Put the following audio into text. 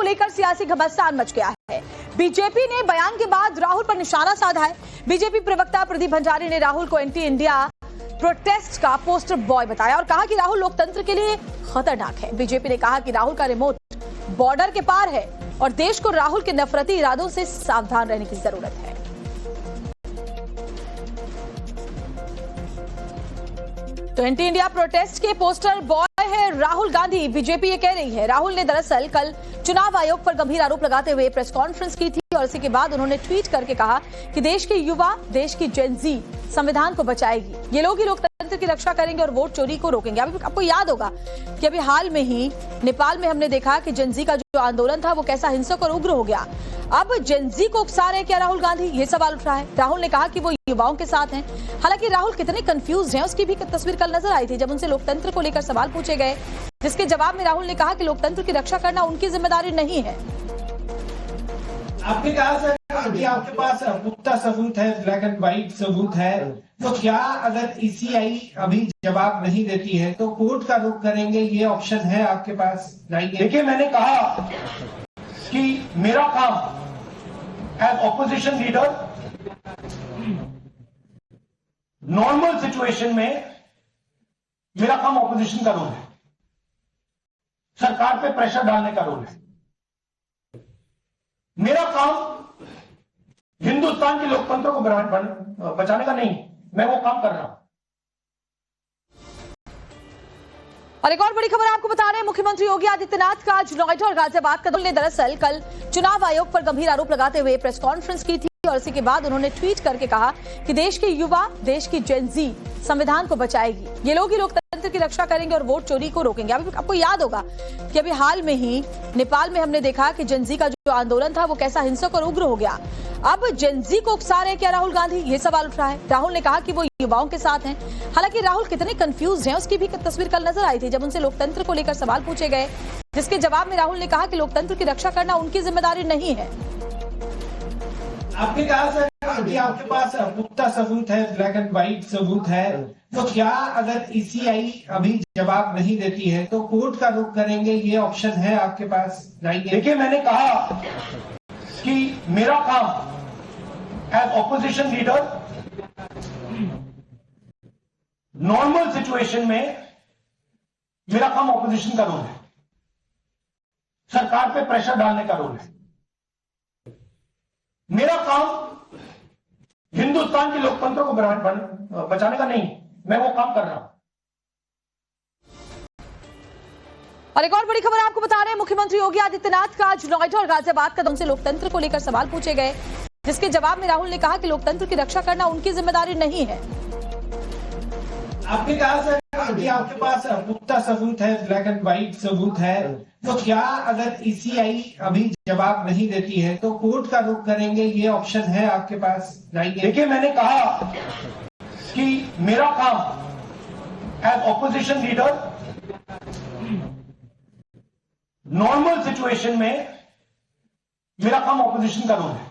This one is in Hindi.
लेकर सियासी घमासान मच गया है। बीजेपी ने बयान के बाद राहुल पर निशाना साधा है। बीजेपी प्रवक्ता प्रदीप भंडारी ने राहुल को एंटी इंडिया प्रोटेस्ट का पोस्टर बॉय बताया और कहा कि राहुल लोकतंत्र के लिए खतरनाक है। बीजेपी ने कहा कि राहुल का रिमोट बॉर्डर के पार है और देश को राहुल के नफरती इरादों से सावधान रहने की जरूरत है। तो एंटी इंडिया प्रोटेस्ट के पोस्टर बॉय है राहुल गांधी। बीजेपी ये कह रही है राहुल ने दरअसल कल चुनाव आयोग पर गंभीर आरोप लगाते हुए प्रेस कॉन्फ्रेंस की थी और इसी के बाद उन्होंने ट्वीट करके कहा कि देश के युवा, देश की जेन जी संविधान को बचाएगी। ये लोग ही लोकतंत्र की रक्षा करेंजी और वोट चोरी को रोकेंगे। अभी आपको याद होगा कि अभी हाल में ही नेपाल में हमने देखा कि जेन जी का जो आंदोलन था वो कैसा हिंसक और उग्र हो गया। अब जेन जी को उकसा रहे क्या राहुल गांधी, ये सवाल उठ रहा है। राहुल ने कहा कि वो युवाओं के साथ हैं। हालांकि राहुल कितने कंफ्यूज हैं उसकी भी तस्वीर कल नजर आई थी जब उनसे लोकतंत्र को लेकर सवाल पूछे गए, जिसके जवाब में राहुल ने कहा कि लोकतंत्र की रक्षा करना उनकी जिम्मेदारी नहीं है। आपने कहा सर कि आपके पास पुख्ता सबूत है, ब्लैक एंड व्हाइट सबूत है, तो क्या अगर ईसीआई अभी जवाब नहीं देती है तो कोर्ट का रुख करेंगे, ये ऑप्शन है आपके पास? देखिए, मैंने कहा कि मेरा काम as opposition leader normal situation में मेरा काम ऑपोजिशन का रोल है, सरकार पे प्रेशर डालने का रोल है। मेरा काम हिंदुस्तान के लोकतंत्र को बचाने का नहीं, मैं वो काम कर रहा हूं। और एक और बड़ी खबर आपको बता रहे हैं, मुख्यमंत्री योगी आदित्यनाथ का आज नोएडा और गाजियाबाद का दौरा ने दरअसल कल चुनाव आयोग पर गंभीर आरोप लगाते हुए प्रेस कॉन्फ्रेंस की थी और इसी के बाद उन्होंने ट्वीट करके कहा कि देश के युवा, देश की जेन जी संविधान को बचाएगी। ये लोग ही लोकतंत्र की रक्षा करेंगे और वोट चोरी को रोकेंगे। अभी आपको याद होगा कि अभी हाल में ही नेपाल में हमने देखा कि जेन जी का जो आंदोलन था वो कैसा हिंसक और उग्र हो गया। अब जेन जी को उकसा रहे क्या राहुल गांधी, ये सवाल उठ रहा है। राहुल ने कहा कि वो युवाओं के साथ हैं। हालांकि राहुल कितने कंफ्यूज हैं उसकी भी तस्वीर कल नजर आई थी जब उनसे लोकतंत्र को लेकर सवाल पूछे गए, जिसके जवाब में राहुल ने कहा कि लोकतंत्र की रक्षा करना उनकी जिम्मेदारी नहीं है। आपने कहा सर कि आपके पास पुख्ता सबूत है, ब्लैक एंड व्हाइट सबूत है, तो क्या अगर ईसीआई अभी जवाब नहीं देती है तो कोर्ट का रुख करेंगे, ये ऑप्शन है आपके पास? देखिए, मैंने कहा कि मेरा काम as opposition leader normal situation में मेरा काम ऑपोजिशन का रोल है, सरकार पे प्रेशर डालने का रोल है। मेरा काम हिंदुस्तान के लोकतंत्र को बचाने का नहीं, मैं वो काम कर रहा हूं। और एक और बड़ी खबर आपको बता रहे हैं, मुख्यमंत्री योगी आदित्यनाथ का आज नोएडा और गाजियाबाद का दौरा से लोकतंत्र को लेकर सवाल पूछे गए, जिसके जवाब में राहुल ने कहा कि लोकतंत्र की रक्षा करना उनकी जिम्मेदारी नहीं है। आपने कहा सर कि आपके पास पुख्ता सबूत है, ब्लैक एंड व्हाइट सबूत है, तो क्या अगर ईसीआई अभी जवाब नहीं देती है तो कोर्ट का रुख करेंगे, ये ऑप्शन है आपके पास? देखिए, मैंने कहा कि मेरा काम as opposition leader normal situation में मेरा काम ऑपोजिशन का रोल है,